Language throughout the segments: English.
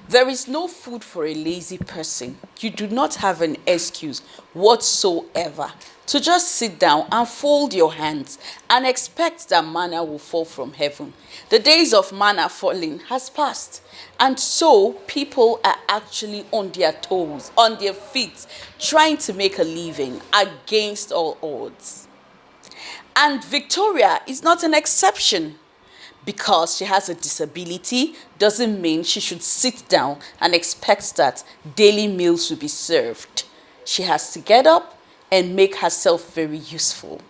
There is no food for a lazy person. You do not have an excuse whatsoever to just sit down and fold your hands and expect that manna will fall from heaven. The days of manna falling has passed. And so people are actually on their toes, on their feet, trying to make a living against all odds. And Victoria is not an exception. Because she has a disability doesn't mean she should sit down and expect that daily meals will be served. She has to get up and make herself very useful.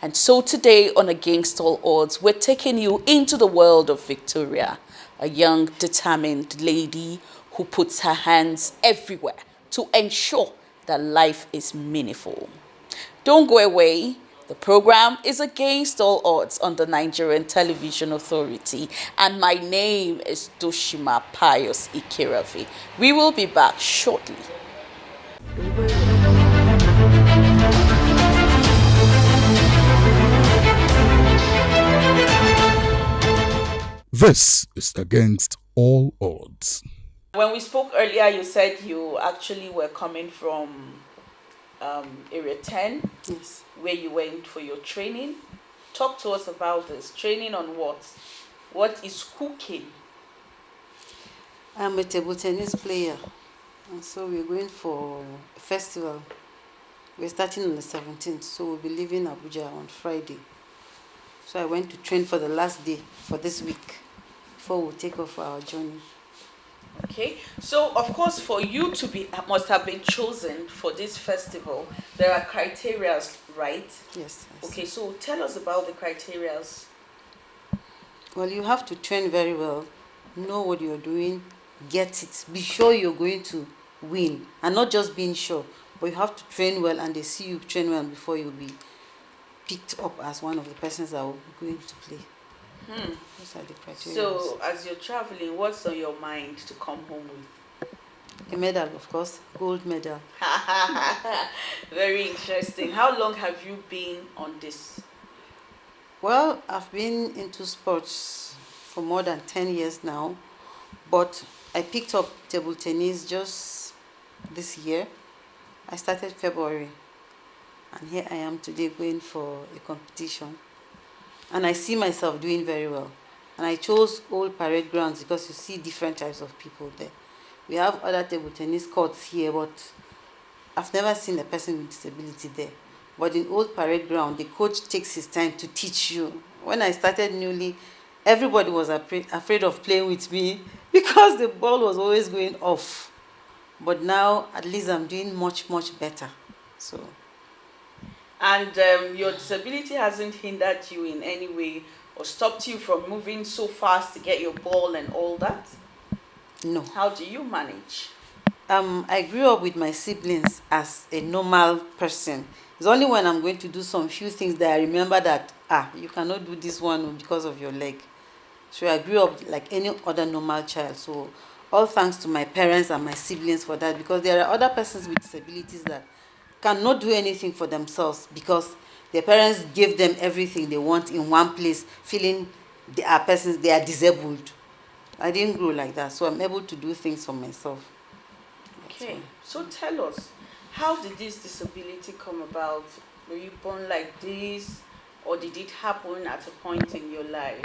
And so today on Against All Odds, we're taking you into the world of Victoria, a young, determined lady who puts her hands everywhere to ensure that life is meaningful. Don't go away. The program is Against All Odds on the Nigerian Television Authority, and my name is Doshima Pius Ikiravi. We will be back shortly. This is Against All Odds. When we spoke earlier, you said you actually were coming from Area 10. Yes. Where you went for your training. Talk to us about this. Training on what? What is cooking? I'm a table tennis player, and so we're going for a festival. We're starting on the 17th, so we'll be leaving Abuja on Friday. So I went to train for the last day for this week before we take off our journey. Okay, so of course for you to be must have been chosen for this festival, there are criteria, right? Yes. Okay, so tell us about the criteria. Well, you have to train very well, know what you're doing, get it, be sure you're going to win, and not just being sure, but you have to train well, and they see you train well before you'll be picked up as one of the persons that will be going to play. Those are the criteria. So, as you're traveling, what's on your mind to come home with? A medal, of course, gold medal. Very interesting. How long have you been on this? Well, I've been into sports for more than 10 years now, but I picked up table tennis just this year. I started February, and here I am today going for a competition. And I see myself doing very well. And I chose Old Parade Grounds because you see different types of people there. We have other table tennis courts here, but I've never seen a person with disability there. But in Old Parade Ground, the coach takes his time to teach you. When I started newly, everybody was afraid of playing with me because the ball was always going off. But now, at least I'm doing much, much better. So. And your disability hasn't hindered you in any way or stopped you from moving so fast to get your ball and all that? No. How do you manage? I grew up with my siblings as a normal person. It's only when I'm going to do some few things that I remember that, you cannot do this one because of your leg. So I grew up like any other normal child. So all thanks to my parents and my siblings for that, because there are other persons with disabilities that cannot do anything for themselves because their parents gave them everything they want in one place, feeling they are disabled. I didn't grow like that, so I'm able to do things for myself. Okay, so tell us, how did this disability come about? Were you born like this, or did it happen at a point in your life?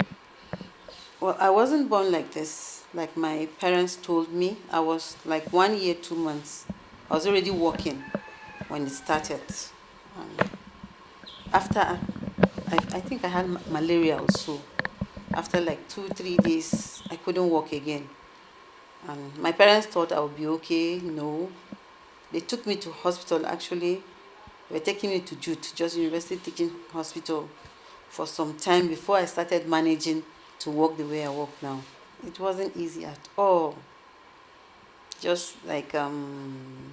Well, I wasn't born like this. Like my parents told me, I was like 1 year, 2 months. I was already walking when it started. After, I think I had malaria also. After like 2-3 days, I couldn't walk again. And my parents thought I would be okay. No. They took me to hospital, actually. They were taking me to JUT, Just University Teaching Hospital, for some time before I started managing to walk the way I walk now. It wasn't easy at all. Just like and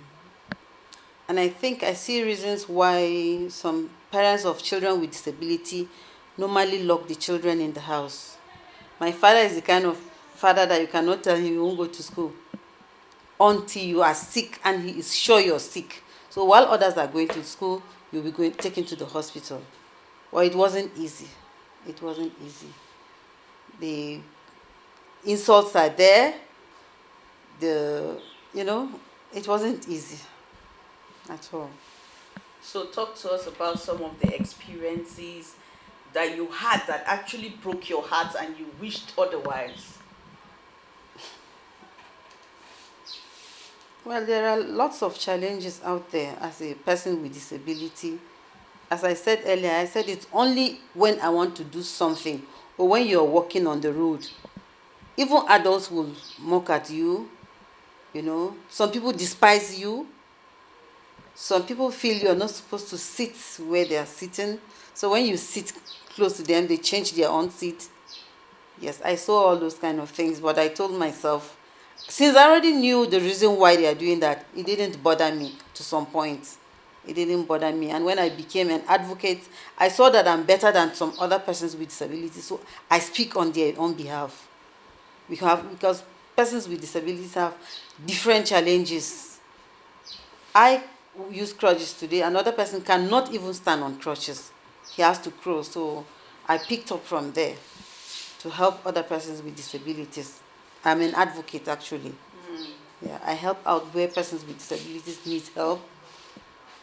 I think I see reasons why some parents of children with disability normally lock the children in the house. My father is the kind of father that you cannot tell him you won't go to school until you are sick and he is sure you're sick. So while others are going to school, you'll be taken to the hospital. Well, it wasn't easy. It wasn't easy. The insults are there. It wasn't easy at all. So talk to us about some of the experiences that you had that actually broke your heart and you wished otherwise. Well, there are lots of challenges out there as a person with disability. As I said earlier, I said it's only when I want to do something or when you're walking on the road. Even adults will mock at you. Some people despise you. Some people feel you're not supposed to sit where they are sitting. So when you sit close to them, they change their own seat. Yes, I saw all those kind of things, but I told myself, since I already knew the reason why they are doing that, it didn't bother me to some point. It didn't bother me. And when I became an advocate, I saw that I'm better than some other persons with disabilities. So I speak on their own behalf. Because persons with disabilities have different challenges. I use crutches today. Another person cannot even stand on crutches. He has to crawl. So I picked up from there to help other persons with disabilities. I'm an advocate, actually. Yeah, I help out where persons with disabilities need help.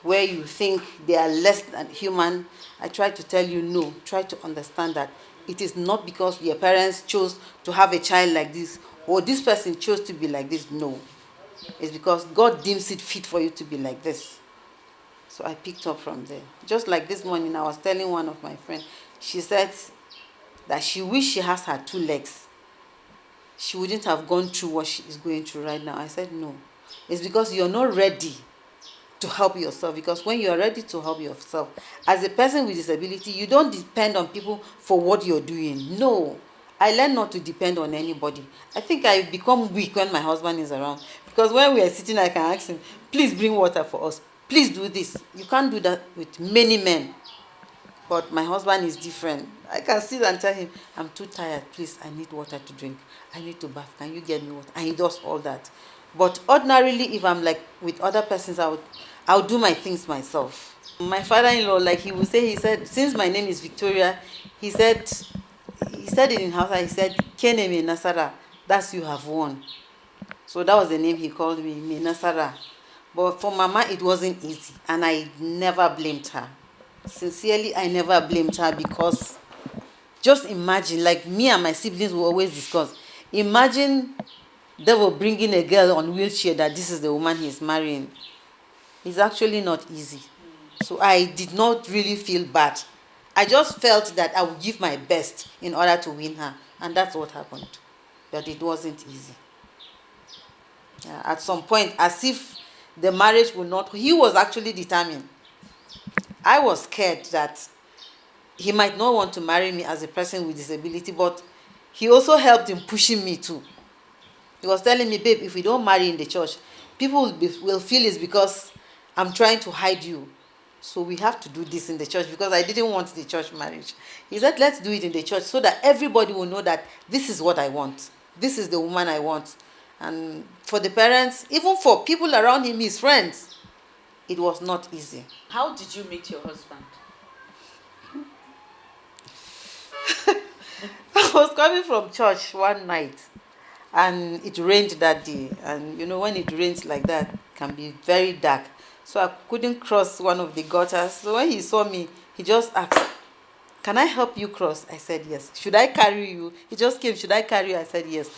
Where you think they are less than human, I try to tell you no. Try to understand that it is not because your parents chose to have a child like this or this person chose to be like this. No. It's because God deems it fit for you to be like this. So I picked up from there. Just like this morning, I was telling one of my friends, she said that she wished she has her 2 legs. She wouldn't have gone through what she is going through right now. I said no. It's because you're not ready to help yourself. Because when you are ready to help yourself, as a person with disability, you don't depend on people for what you're doing. No. I learned not to depend on anybody. I think I become weak when my husband is around. Because when we are sitting, I can ask him, please bring water for us. Please do this. You can't do that with many men. But my husband is different. I can sit and tell him, I'm too tired. Please, I need water to drink. I need to bath. Can you get me water? And he does all that. But ordinarily, if I'm like with other persons, I'll do my things myself. My father-in-law, like he said, since my name is Victoria, he said it in Hausa, he said, Kene me Nasara, that's you have won. So that was the name he called me, me Nasara. But for Mama, it wasn't easy. And I never blamed her. Sincerely, I never blamed her because just imagine, like me and my siblings will always discuss. Imagine devil bringing a girl on wheelchair that this is the woman he's marrying. It's actually not easy. So I did not really feel bad. I just felt that I would give my best in order to win her. And that's what happened. But it wasn't easy. At some point, as if the marriage would not, he was actually determined. I was scared that he might not want to marry me as a person with disability, but he also helped in pushing me too. He was telling me, babe, if we don't marry in the church, people will feel it's because I'm trying to hide you. So we have to do this in the church because I didn't want the church marriage. He said, let's do it in the church so that everybody will know that this is what I want. This is the woman I want. And for the parents, even for people around him, his friends, it was not easy. How did you meet your husband? I was coming from church one night and it rained that day. And when it rains like that, it can be very dark. So I couldn't cross one of the gutters. So when he saw me, he just asked, can I help you cross? I said yes. Should I carry you? He just came, should I carry you? I said yes.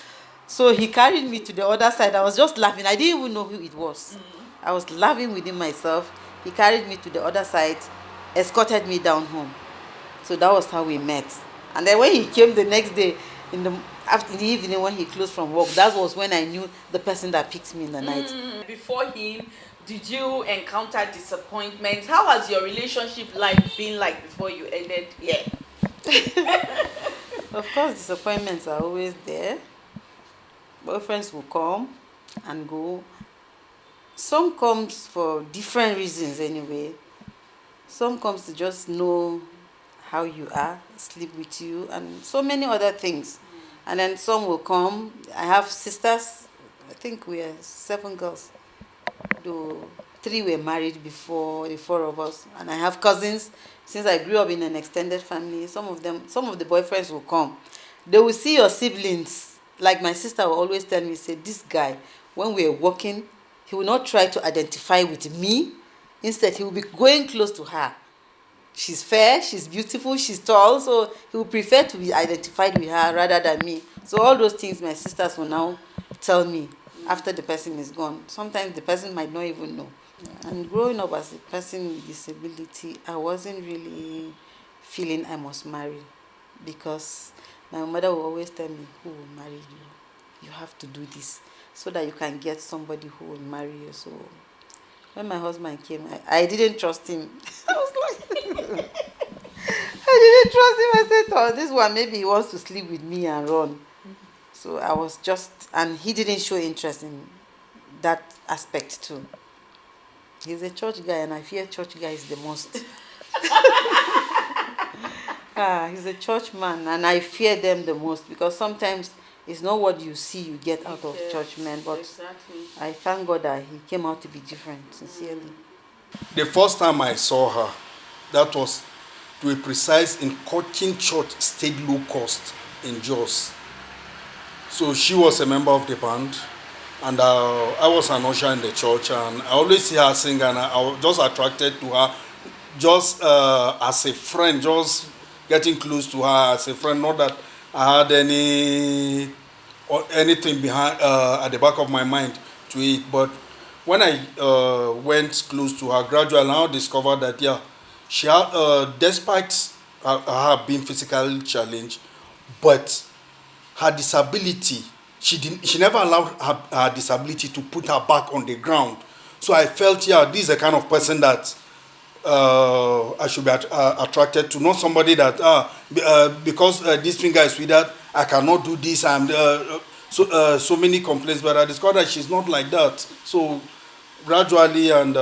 So he carried me to the other side. I was just laughing. I didn't even know who it was. I was laughing within myself. He carried me to the other side, escorted me down home. So that was how we met. And then when he came the next day, in the evening when he closed from work, that was when I knew the person that picked me in the night. Before him, did you encounter disappointments? How has your relationship life been like before you ended here? Of course, disappointments are always there. Boyfriends will come and go. Some comes for different reasons anyway. Some comes to just know how you are, sleep with you, and so many other things. And then some will come. I have sisters. I think we are 7 girls. Though 3 were married before the 4 of us. And I have cousins. Since I grew up in an extended family, some of the boyfriends will come. They will see your siblings. Like my sister will always tell me, say, this guy, when we are walking, he will not try to identify with me. Instead, he will be going close to her. She's fair, she's beautiful, she's tall, so he will prefer to be identified with her rather than me. So all those things my sisters will now tell me after the person is gone. Sometimes the person might not even know. And growing up as a person with disability, I wasn't really feeling I must marry, because my mother will always tell me, who will marry you? You have to do this so that you can get somebody who will marry you. So when my husband came, I didn't trust him. I was like, I didn't trust him. I said, oh, this one, maybe he wants to sleep with me and run. So I was just, and he didn't show interest in that aspect too. He's a church guy, and I fear church guys the most. He's a church man, and I fear them the most, because sometimes it's not what you see you get out of church men, but exactly. I thank God that he came out to be different, sincerely. The first time I saw her, that was, to be precise, in Cotton Church State Low Cost in Jos. So she was a member of the band, and I was an usher in the church, and I always see her sing, and I was just attracted to her, just as a friend, just getting close to her as a friend. Not that I had anything behind at the back of my mind to it, but when I went close to her, gradually I now discovered that she had, despite her being physically challenged, but her disability, she never allowed her disability to put her back on the ground. So I felt, this is the kind of person that I should be attracted to, not somebody that because this finger is withered, I cannot do this, and so many complaints. But I discovered that she's not like that. So gradually and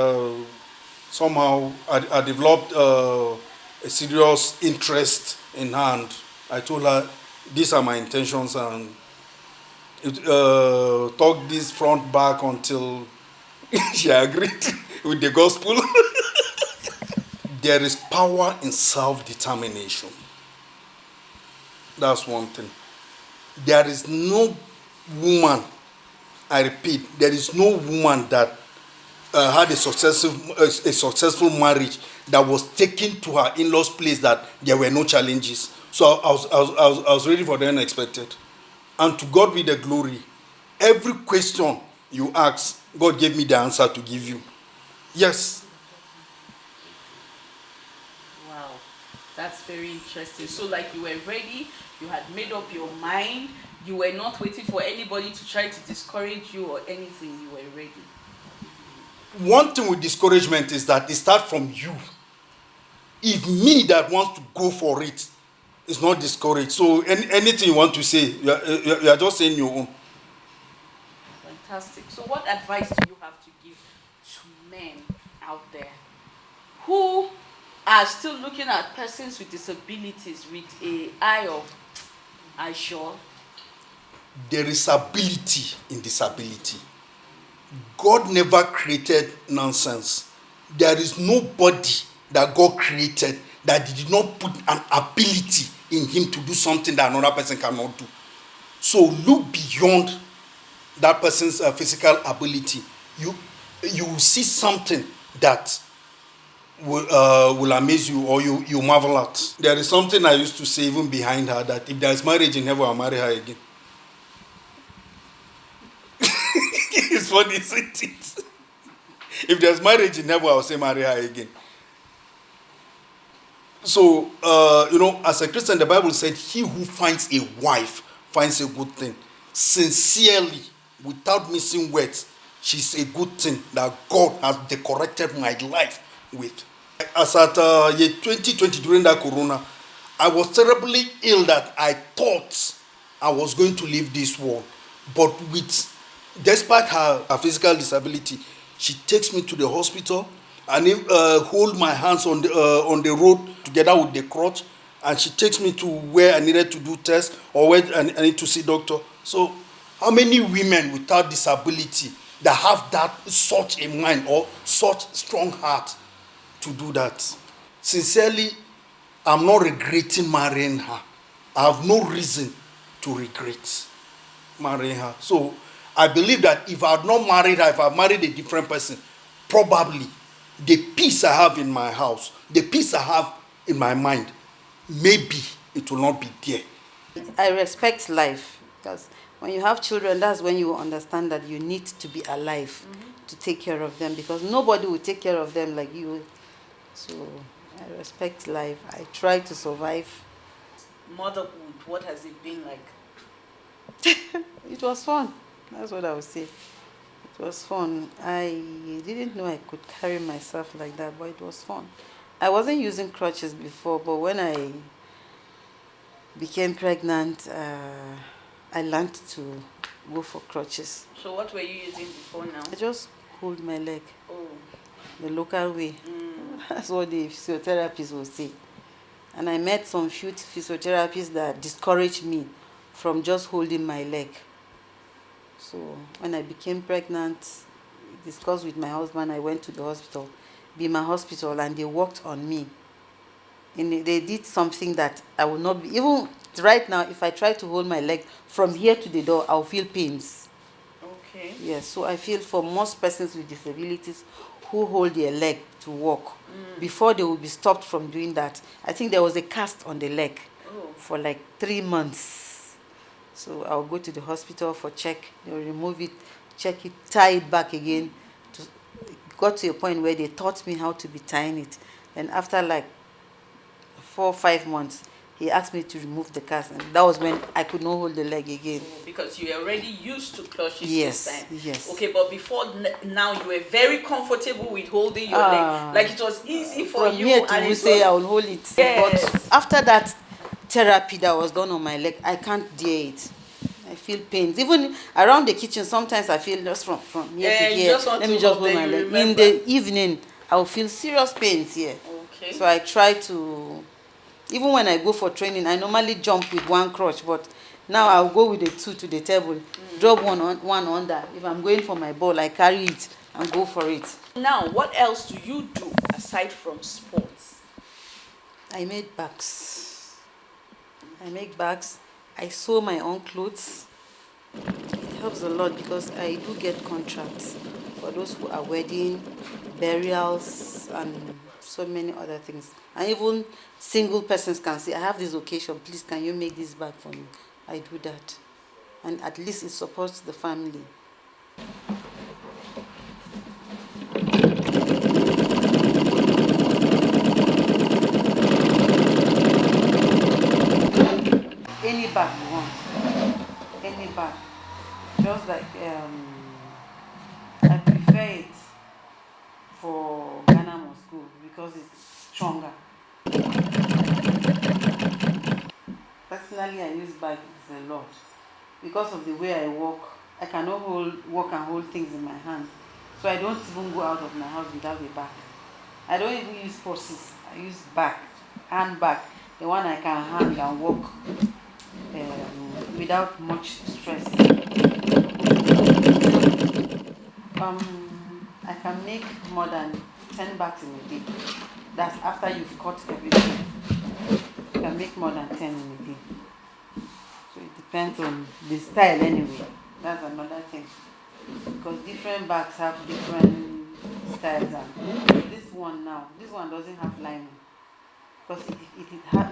somehow I developed a serious interest in her, and I told her these are my intentions, and talk this front back until she agreed with the gospel. There is power in self-determination. That's one thing. There is no woman, I repeat, there is no woman that had a successful marriage that was taken to her in-laws' place that there were no challenges. So I was ready for the unexpected. And to God be the glory. Every question you ask, God gave me the answer to give you. Yes. Wow, that's very interesting. So like you were ready, you had made up your mind, you were not waiting for anybody to try to discourage you or anything, you were ready. One thing with discouragement is that it starts from you. If me that wants to go for it is not discouraged, so anything you want to say, you are just saying your own. Fantastic. So what advice do you have to give to men out there who are still looking at persons with disabilities with an eye of, are you sure? There is ability in disability. God never created nonsense. There is nobody that God created that did not put an ability in him to do something that another person cannot do. So look beyond that person's physical ability. You will see something that will amaze you, or you marvel at. There is something I used to say even behind her, that if there is marriage in heaven, I'll marry her again. It's funny, isn't it? If there's marriage in heaven, I'll say marry her again. So, as a Christian, the Bible said, he who finds a wife finds a good thing. Sincerely, without missing words, she's a good thing that God has decorated my life with. As at year 2020, during that corona, I was terribly ill that I thought I was going to leave this world. But with despite her physical disability, she takes me to the hospital and hold my hands on the road together with the crutch, and she takes me to where I needed to do tests or where I need to see doctor. So how many women without disability that have that such a mind or such strong heart to do that? Sincerely, I'm not regretting marrying her. I have no reason to regret marrying her. So I believe that if I had not married her, if I married a different person, probably the peace I have in my house, the peace I have in my mind, maybe it will not be there. I respect life because when you have children, that's when you understand that you need to be alive to take care of them because nobody will take care of them like you. So I respect life. I try to survive. Motherhood, what has it been like? It was fun. That's what I would say. It was fun. I didn't know I could carry myself like that, but it was fun. I wasn't using crutches before, but when I became pregnant, I learned to go for crutches. So what were you using before now? I just hold my leg Oh. the local way. That's what the physiotherapists will say. And I met some few physiotherapists that discouraged me from just holding my leg. So when I became pregnant, discussed with my husband, I went to the hospital, be my hospital, and they worked on me. And they did something that I will not be, even right now, if I try to hold my leg from here to the door, I'll feel pains. Okay. Yes, so I feel for most persons with disabilities who hold their leg to walk, before they will be stopped from doing that, I think there was a cast on the leg for like 3 months. So I'll go to the hospital for check, they'll remove it, check it, tie it back again. It got to a point where they taught me how to be tying it. And after like 4 or 5 months, he asked me to remove the cast, and that was when I could not hold the leg again. Because you were already used to crutches Yes, this time. yes. Okay, but before now you were very comfortable with holding your leg. Like it was easy for From you. here to and it say was, I will hold it. Yes. But after that therapy that was done on my leg, I can't dare it. I feel pains. Even around the kitchen, sometimes I feel just from here to you here. just want Let to me just hold hold my them, you leg. In remember. the evening, I will feel serious pains here. Okay. So I try to, even when I go for training, I normally jump with one crutch, but now I'll go with the two to the table, drop one under. If I'm going for my ball, I carry it and go for it. Now, what else do you do aside from sports? I made bags. I make bags. I sew my own clothes. It helps a lot because I do get contracts for those who are wedding, burials, and so many other things. And even single persons can say, I have this occasion, please can you make this bag for me? I do that. And at least it supports the family. Any bag you want. Any bag. Just like I prefer it for Ghana Moscow because it's stronger. Personally, I use bags a lot because of the way I walk. I cannot walk and hold things in my hand, so I don't even go out of my house without a bag. I don't even use purses. I use bag, handbag, the one I can hang and walk without much stress. I can make more than 10 bags in a day. That's after you've cut everything. You can make more than 10 in a day. So it depends on the style anyway. That's another thing. Because different bags have different styles. And this one doesn't have lining. Because if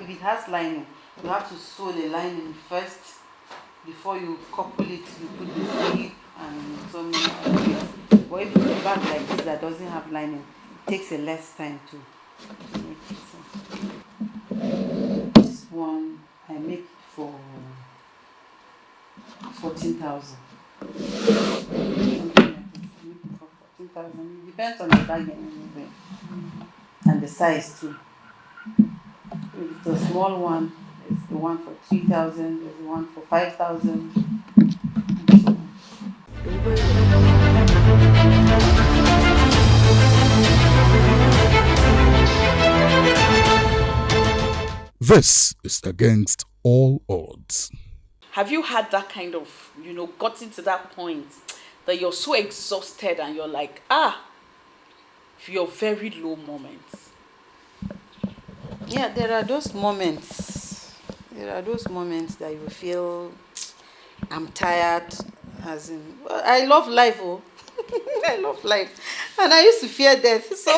it has lining, you have to sew the lining first before you couple it. You put the zip and so many other things. But if it's a bag like this that doesn't have lining, it takes a less time to make it. So this one I make for 14,000. It depends on the bag anyway. And the size too. If it's a small one, it's the one for 3,000, there's the one for 5,000, and so This is against all odds. Have you had that kind of, gotten to that point that you're so exhausted and you're like, your very low moments? Yeah, there are those moments. There are those moments that you feel I'm tired, as in, well, I love life, oh. I love life. And I used to fear death, so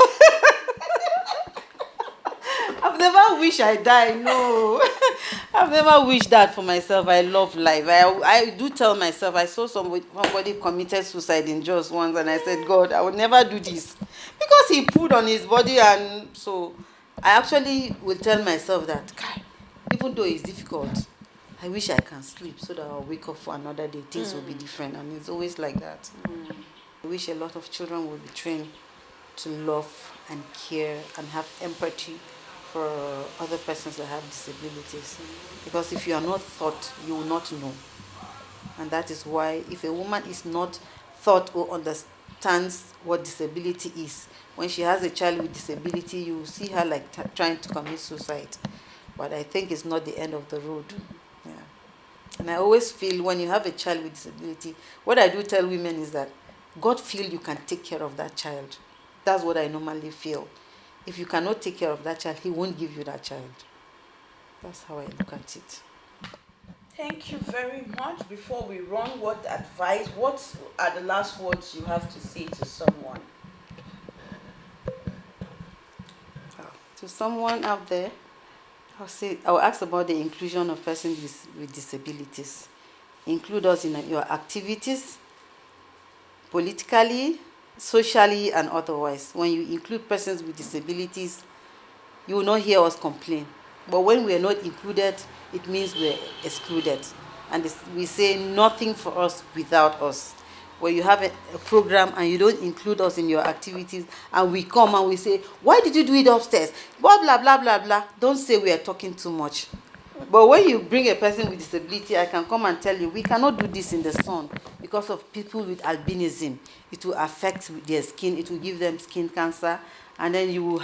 I've never wished I die, no. I've never wished that for myself. I love life. I do tell myself, I saw somebody committed suicide in Jos once, and I said, God, I would never do this. Because he put on his body, and so I actually will tell myself that, "Kai, even though it's difficult, I wish I can sleep so that I'll wake up for another day. Things will be different." And it's always like that. I wish a lot of children would be trained to love and care and have empathy for other persons that have disabilities. Because if you are not taught, you will not know. And that is why if a woman is not taught or understands what disability is, when she has a child with disability, you will see her like trying to commit suicide. But I think it's not the end of the road. Yeah. And I always feel when you have a child with disability, what I do tell women is that God feel you can take care of that child. That's what I normally feel. If you cannot take care of that child, he won't give you that child. That's how I look at it. Thank you very much. Before we run, what are the last words you have to say to someone? To someone out there, I'll ask about the inclusion of persons with disabilities. Include us in your activities, politically, socially, and otherwise. When you include persons with disabilities, you will not hear us complain. But when we are not included, it means we're excluded. And we say nothing for us without us. When you have a program and you don't include us in your activities, and we come and we say, why did you do it upstairs? Blah, blah, blah, blah, blah. Don't say we are talking too much. But when you bring a person with disability, I can come and tell you, we cannot do this in the sun because of people with albinism. It will affect their skin. It will give them skin cancer. And then you will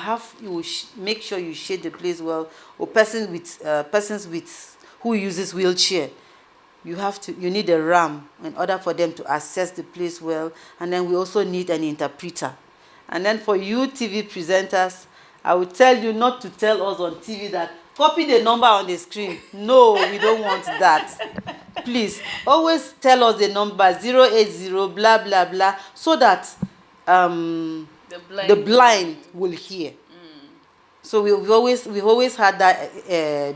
make sure you shade the place well. Or persons who uses wheelchair, you need a RAM in order for them to access the place well. And then we also need an interpreter. And then for you TV presenters, I will tell you not to tell us on TV that copy the number on the screen. No, we don't want that. Please, always tell us the number 080 blah blah blah, so that the blind will hear. So we've always had that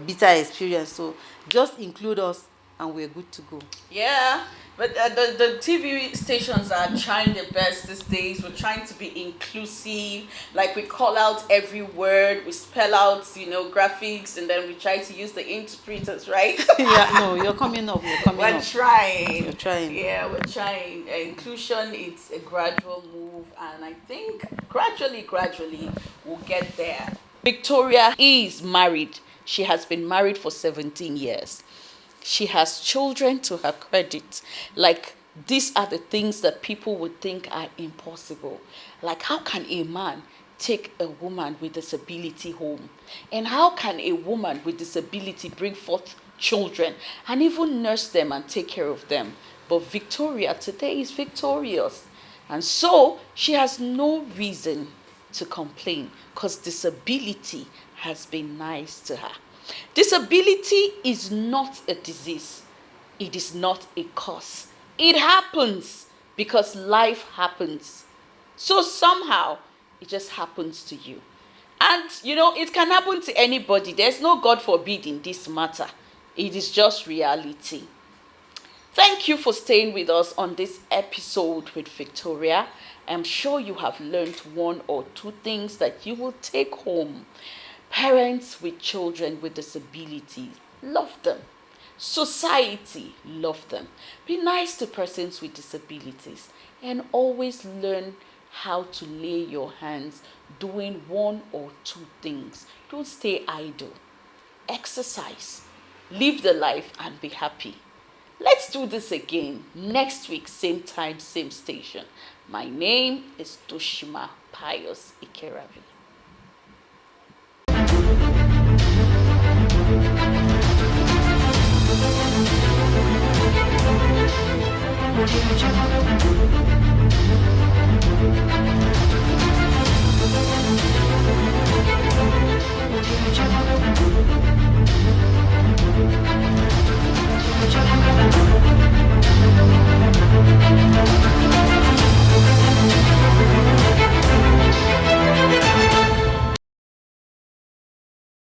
bitter experience. So just include us and we're good to go. Yeah, but the TV stations are trying their best these days. We're trying to be inclusive. Like, we call out every word, we spell out, graphics, and then we try to use the interpreters, right? Yeah, no, you're coming up. We're trying. You're trying. Yeah, we're trying. Inclusion, it's a gradual move, and I think gradually, we'll get there. Victoria is married. She has been married for 17 years. She has children to her credit. Like, these are the things that people would think are impossible. Like, how can a man take a woman with disability home? And how can a woman with disability bring forth children and even nurse them and take care of them? But Victoria today is victorious. And so she has no reason to complain, because disability has been nice to her. Disability is not a disease. It is not a curse. It happens because life happens. So somehow it just happens to you. And it can happen to anybody. There's no God forbid in this matter. It is just reality. Thank you for staying with us on this episode with Victoria. I'm sure you have learned one or two things that you will take home. Parents with children with disabilities, love them. Society, love them. Be nice to persons with disabilities, and always learn how to lay your hands doing one or two things. Don't stay idle. Exercise. Live the life and be happy. Let's do this again next week, same time, same station. My name is Toshima Pius Ikeravi.